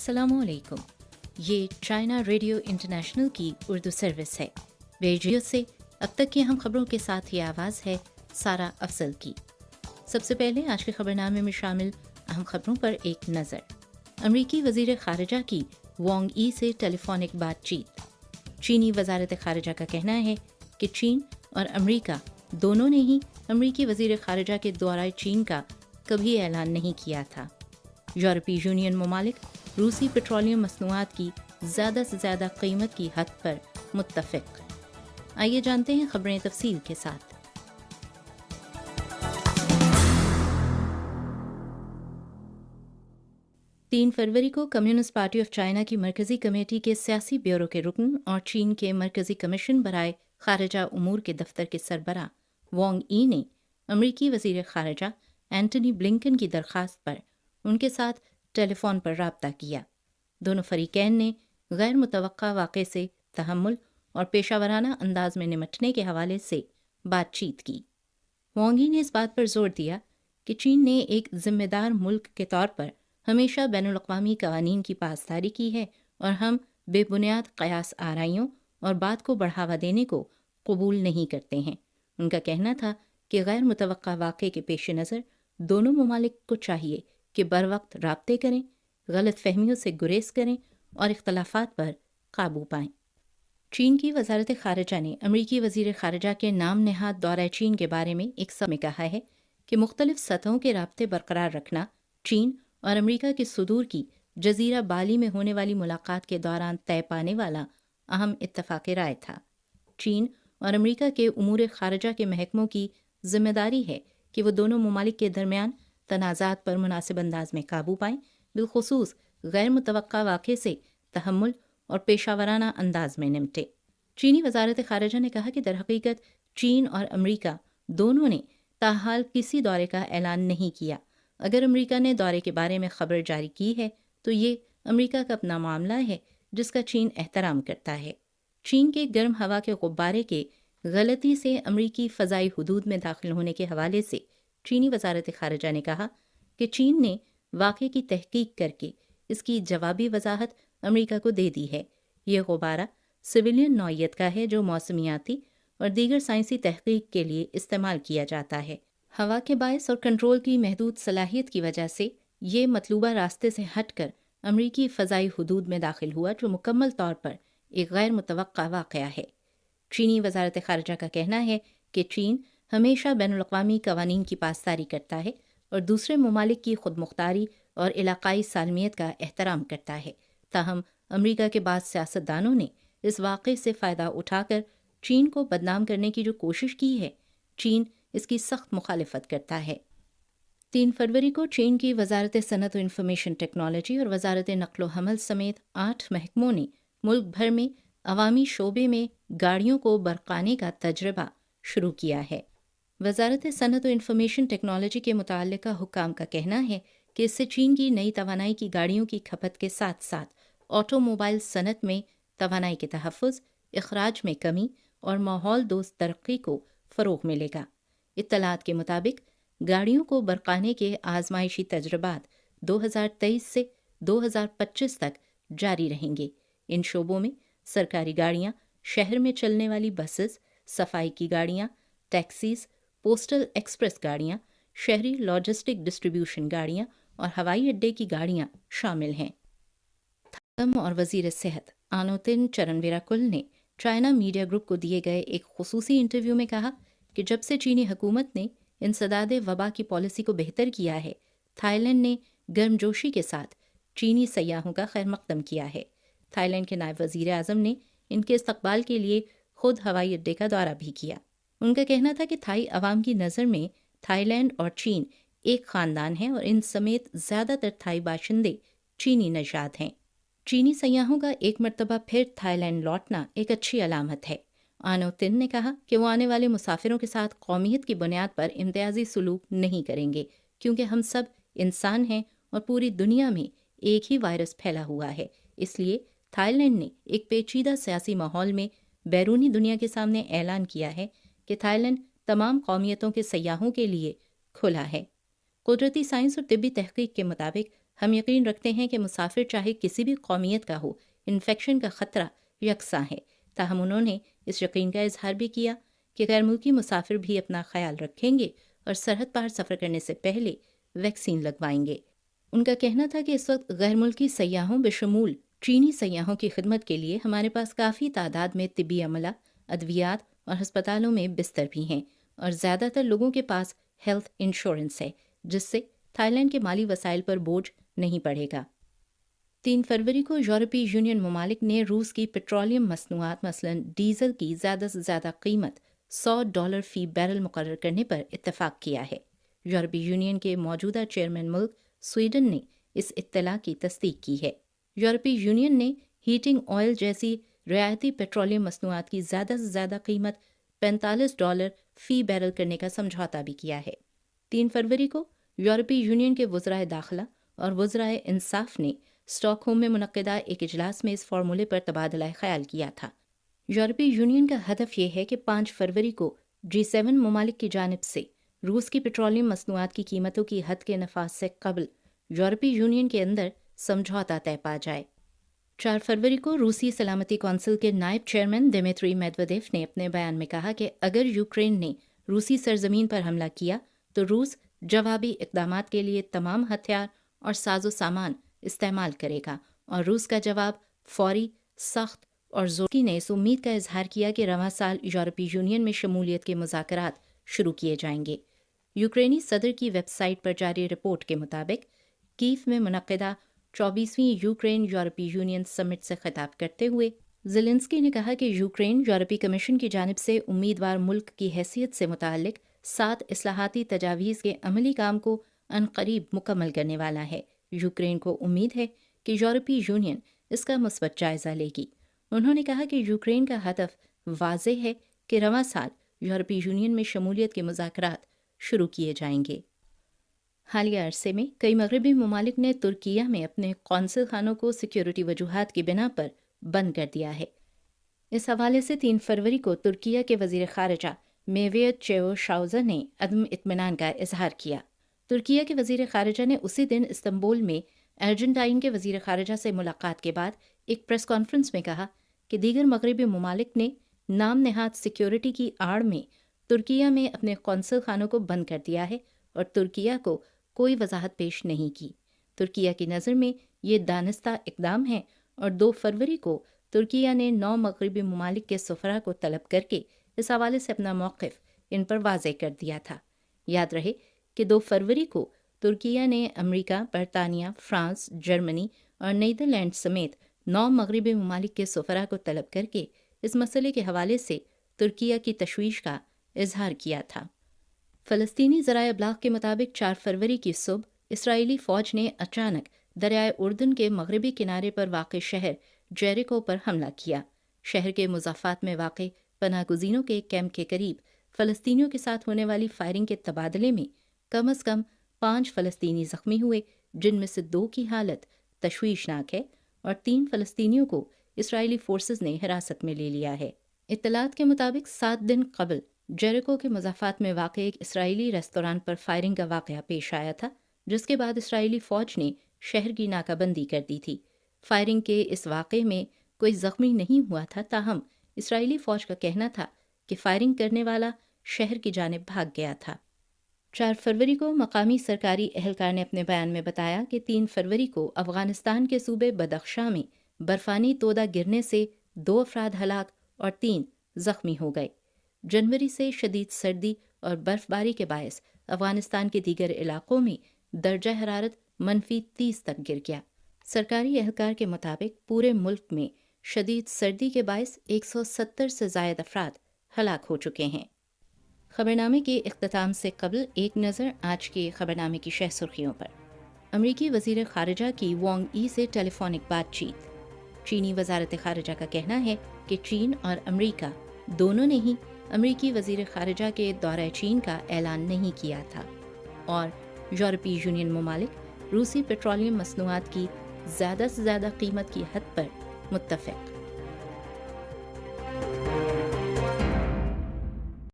अस्सलामुअलैकुम। ये China radio international की उर्दू सर्विस है। रेडियो से अब तक की हम खबरों के साथ ये आवाज़ है सारा अफजल की। सबसे पहले आज के खबरनामे में शामिल अहम खबरों पर एक नज़र। अमरीकी वज़ीर ख़ारिजा की वांग ई से टेलीफोनिक बातचीत। चीनी वज़ारत ख़ारिजा का कहना है कि चीन और अमरीका दोनों ने ही अमरीकी वज़ीर ख़ारिजा के दौरे चीन का कभी ऐलान नहीं किया था। यूरोपीय यूनियन ममालिक रूसी पेट्रोलियम मसनूआत की ज़्यादा से ज़्यादा कीमत की हद पर मुत्तफ़िक़। आइए जानते हैं खबरें तफसील के साथ। 3 फरवरी को कम्युनिस्ट पार्टी ऑफ चाइना की मरकज़ी कमेटी के सियासी ब्यूरो के रुकन और चीन के मरकज़ी कमीशन बराए ख़ारिजा उमूर के दफ्तर के सरबरा वांग ई ने अमरीकी वज़ीर ख़ारिजा एंटनी ब्लिंकन की दरख्वास्त पर उनके साथ टेलीफोन पर राब्ता किया। दोनों फरीकैन ने गैर मुतवक्का वाक़े से तहम्मुल और पेशावराना अंदाज में निमटने के हवाले से बातचीत की। वांगी ने इस बात पर जोर दिया कि चीन ने एक ज़िम्मेदार मुल्क के तौर पर हमेशा बैनुल-अक़वामी क़वानीन की पासदारी की है और हम बेबुनियाद क़यास आराइयों और बात को बढ़ावा देने को कबूल नहीं करते हैं। उनका कहना था कि गैर मुतवक्का वाक़े के पेश नज़र दोनों ममालिक को चाहिए कि बर वक्त राब्ते करें, गलत फहमियों से गुरेज करें और इख्तलाफात पर काबू पाएं। चीन की वज़ारत ख़ारिजा ने अमरीकी वज़ीर ख़ारिजा के नाम नेहाद दौरे चीन के बारे में एक सब में कहा है कि मुख्तलिफ सतहों के राब्ते बरकरार रखना चीन और अमरीका के सुदूर की जज़ीरा बाली में होने वाली मुलाकात के दौरान तय पाने वाला अहम इत्तफ़ाक़ राय था। चीन और अमरीका के उमूर ख़ारिजा के महकमों की ज़िम्मेदारी है कि वो दोनों ममालिक के दरमियान तनाज़ात पर मुनासिब अंदाज में काबू पाएं, बिलखुसूस गैर मुतवक्का वाक़े से तहम्मुल और पेशावराना अंदाज में निमटे। चीनी वज़ारत ख़ारिजा ने कहा कि दरहकीकत चीन और अमरीका दोनों ने ताहाल किसी दौरे का ऐलान नहीं किया। अगर अमरीका ने दौरे के बारे में खबर जारी की है तो ये अमरीका का अपना मामला है जिसका चीन एहतराम करता है। चीन के गर्म हवा के गुब्बारे के गलती से अमरीकी फ़ज़ाई हुदूद में दाखिल होने के हवाले से चीनी वज़ारत ख़ारिजा ने कहा कि चीन ने वाक़े की तहकीक करके इसकी जवाबी वजाहत अमरीका को दे दी है। ये गुब्बारा सिविलियन नौइयत का है जो मौसमियाती और दीगर साइंसी तहकीक के लिए इस्तेमाल किया जाता है। हवा के बायस और कंट्रोल की महदूद सलाहियत की वजह से ये मतलूबा रास्ते से हटकर अमरीकी फ़ज़ाई हुदूद में दाखिल हुआ जो मुकम्मल तौर पर एक गैर मुतवक्का वाक़या है। चीनी वज़ारत ख़ारिजा का कहना है कि चीन हमेशा बैनुल-अक़वामी क़वानीन की पासदारी करता है और दूसरे ममालिक की खुद मुख्तारी और इलाक़ाई सालमियत का एहतराम करता है। ताहम अमरीका के बाद सियासतदानों ने इस वाक़े से फ़ायदा उठाकर चीन को बदनाम करने की जो कोशिश की है, चीन इसकी सख्त मुखालिफत करता है। 3 फरवरी को चीन की वज़ारत सनअत व इंफॉर्मेशन टेक्नोलॉजी और वज़ारत नक़्ल व हमल समेत 8 महकमों ने मुल्क भर में अवामी शोबे में गाड़ियों को बरक़ाने का तजर्बा शुरू किया है। वज़ारत सनअत व इंफॉर्मेशन टेक्नोलॉजी के मुतअल्लिक़ा हुक्काम का कहना है कि इससे चीन की नई तवानाई की गाड़ियों की खपत के साथ साथ ऑटोमोबाइल सनअत में तवानाई के तहफ़्फ़ुज़, इख़राज में कमी और माहौल दोस्त तरक्की को फ़रोग़ मिलेगा। इत्तलात के मुताबिक गाड़ियों को बरक़ाने के आज़माइशी तजर्बात 2023 से 2025 तक जारी रहेंगे। इन शोबों में सरकारी गाड़ियाँ, शहर में चलने वाली बसेस, सफाई की गाड़ियाँ, टैक्सीज़, पोस्टल एक्सप्रेस गाड़ियाँ, शहरी लॉजिस्टिक डिस्ट्रीब्यूशन गाड़ियाँ और हवाई अड्डे की गाड़ियाँ शामिल हैं। और वज़ीर सेहत आनोतिन चरणवीराकुल ने चाइना मीडिया ग्रुप को दिए गए एक खुसूसी इंटरव्यू में कहा कि जब से चीनी हुकूमत ने इंसदाद वबा की पॉलिसी को बेहतर किया है, थाईलैंड ने गर्मजोशी के साथ चीनी सयाहों का खैर मकदम किया है। थाईलैंड के नायब वज़ीर आज़म ने इनके इस्तकबाल के लिए खुद हवाई अड्डे का दौरा भी किया। उनका कहना था कि थाई अवाम की नज़र में थाईलैंड और चीन एक ख़ानदान है और इन समेत ज़्यादातर थाई बाशिंदे चीनी नژाद हैं। चीनी सयाहों का एक मरतबा फिर थाईलैंड लौटना एक अच्छी अलामत है। आनोतिन ने कहा कि वो आने वाले मुसाफिरों के साथ कौमियत की बुनियाद पर इम्तियाजी सलूक नहीं करेंगे क्योंकि हम सब इंसान हैं और पूरी दुनिया में एक ही वायरस फैला हुआ है। इसलिए थाईलैंड ने एक पेचीदा सियासी माहौल में बैरूनी दुनिया के सामने ऐलान किया है कि थाईलैंड तमाम कौमियतों के सयाहों के लिए खुला है। कुदरती साइंस और तिब्बी तहकीक के मुताबिक ہم یقین رکھتے ہیں کہ مسافر چاہے کسی بھی قومیت کا ہو، انفیکشن کا خطرہ یکساں ہے۔ تاہم انہوں نے اس یقین کا اظہار بھی کیا کہ غیر ملکی مسافر بھی اپنا خیال رکھیں گے اور سرحد پار سفر کرنے سے پہلے ویکسین لگوائیں گے۔ ان کا کہنا تھا کہ اس وقت غیر ملکی سیاحوں بشمول چینی سیاحوں کی خدمت کے لیے ہمارے پاس کافی تعداد میں طبی عملہ، ادویات اور ہسپتالوں میں بستر بھی ہیں، اور زیادہ تر لوگوں کے پاس ہیلتھ انشورنس ہے، جس سے تھائی لینڈ کے مالی وسائل پر بوجھ نہیں پڑے گا۔ 3 فروری کو یورپی یونین ممالک نے روس کی پیٹرولیم مصنوعات مثلاً ڈیزل کی زیادہ سے زیادہ قیمت $100 فی بیرل مقرر کرنے پر اتفاق کیا ہے۔ یورپی یونین کے موجودہ چیئرمین ملک سویڈن نے اس اطلاع کی تصدیق کی ہے۔ یورپی یونین نے ہیٹنگ آئل جیسی رعایتی پیٹرولیم مصنوعات کی زیادہ سے زیادہ قیمت $45 فی بیرل کرنے کا سمجھوتا بھی کیا ہے۔ 3 فروری کو یورپی یونین کے وزرائے داخلہ اور وزرائے انصاف نے اسٹاک ہوم میں منعقدہ ایک اجلاس میں اس فارمولے پر تبادلہ خیال کیا تھا۔ یورپی یونین کا ہدف یہ ہے کہ 5 فروری کو G7 ممالک کی جانب سے روس کی پیٹرولیم مصنوعات کی قیمتوں کی حد کے نفاذ سے قبل یورپی یونین کے اندر سمجھوتا طے پا جائے۔ 4 فروری کو روسی سلامتی کونسل کے نائب چیئرمین دمیتری میدودیو نے اپنے بیان میں کہا کہ اگر یوکرین نے روسی سرزمین پر حملہ کیا تو روس جوابی اقدامات کے لیے تمام ہتھیار اور ساز و سامان استعمال کرے گا، اور روس کا جواب فوری، سخت اور زوری نے اس امید کا اظہار کیا کہ رواں سال یورپی یونین میں شمولیت کے مذاکرات شروع کیے جائیں گے۔ یوکرینی صدر کی ویب سائٹ پر جاری رپورٹ کے مطابق کیف میں منعقدہ 24ویں یوکرین یورپی یونین سمٹ سے خطاب کرتے ہوئے زیلنسکی نے کہا کہ یوکرین یورپی کمیشن کی جانب سے امیدوار ملک کی حیثیت سے متعلق 7 اصلاحاتی تجاویز کے عملی کام کو عنقریب مکمل کرنے والا ہے۔ یوکرین کو امید ہے کہ یورپی یونین اس کا مثبت جائزہ لے گی۔ انہوں نے کہا کہ یوکرین کا ہدف واضح ہے کہ رواں سال یورپی یونین میں شمولیت کے مذاکرات شروع کیے جائیں گے۔ حالیہ عرصے میں کئی مغربی ممالک نے ترکیہ میں اپنے قونصل خانوں کو سیکیورٹی وجوہات کی بنا پر بند کر دیا ہے۔ اس حوالے سے 3 فروری کو ترکیہ کے وزیر خارجہ میویت چیوشاؤزا نے عدم اطمینان کا اظہار کیا۔ ترکیہ کے وزیر خارجہ نے اسی دن استنبول میں ارجنٹائن کے وزیر خارجہ سے ملاقات کے بعد ایک پریس کانفرنس میں کہا کہ دیگر مغربی ممالک نے نام نہاد سیکیورٹی کی آڑ میں ترکیہ میں اپنے قونصل خانوں کو بند کر دیا ہے اور ترکیہ کو کوئی وضاحت پیش نہیں کی۔ ترکیہ کی نظر میں یہ دانستہ اقدام ہے، اور 2 فروری کو ترکیہ نے 9 مغربی ممالک کے سفراء کو طلب کر کے اس حوالے سے اپنا موقف ان پر واضح کر دیا تھا۔ یاد رہے کہ 2 فروری کو ترکیہ نے امریکہ، برطانیہ، فرانس، جرمنی اور نیدرلینڈ سمیت 9 مغربی ممالک کے سفراء کو طلب کر کے اس مسئلے کے حوالے سے ترکیہ کی تشویش کا اظہار کیا تھا۔ فلسطینی ذرائع ابلاغ کے مطابق 4 فروری کی صبح اسرائیلی فوج نے اچانک دریائے اردن کے مغربی کنارے پر واقع شہر جیریکو پر حملہ کیا۔ شہر کے مضافات میں واقع پناہ گزینوں کے کیمپ کے قریب فلسطینیوں کے ساتھ ہونے والی فائرنگ کے تبادلے میں کم از کم 5 فلسطینی زخمی ہوئے، جن میں سے 2 کی حالت تشویشناک ہے اور 3 فلسطینیوں کو اسرائیلی فورسز نے حراست میں لے لیا ہے۔ اطلاعات کے مطابق 7 دن قبل جیریکو کے مضافات میں واقع ایک اسرائیلی ریستوران پر فائرنگ کا واقعہ پیش آیا تھا، جس کے بعد اسرائیلی فوج نے شہر کی ناکہ بندی کر دی تھی۔ فائرنگ کے اس واقعے میں کوئی زخمی نہیں ہوا تھا، تاہم اسرائیلی فوج کا کہنا تھا کہ فائرنگ کرنے والا شہر کی جانب بھاگ گیا تھا۔ 4 فروری کو مقامی سرکاری اہلکار نے اپنے بیان میں بتایا کہ 3 فروری کو افغانستان کے صوبے بدخشاں میں برفانی تودہ گرنے سے 2 افراد ہلاک اور 3 زخمی ہو گئے۔ جنوری سے شدید سردی اور برف باری کے باعث افغانستان کے دیگر علاقوں میں درجہ حرارت -30 تک گر گیا۔ سرکاری اہلکار کے مطابق پورے ملک میں شدید سردی کے باعث 170 سے زائد افراد ہلاک ہو چکے ہیں۔ خبرنامے کے اختتام سے قبل ایک نظر آج کے خبرنامے کی شہ سرخیوں پر۔ امریکی وزیر خارجہ کی وانگ ای سے ٹیلی فونک بات چیت۔ چینی وزارت خارجہ کا کہنا ہے کہ چین اور امریکہ دونوں نے ہی امریکی وزیر خارجہ کے دورہ چین کا اعلان نہیں کیا تھا، اور یورپی یونین ممالک روسی پیٹرولیم مصنوعات کی زیادہ سے زیادہ قیمت کی حد پر متفق۔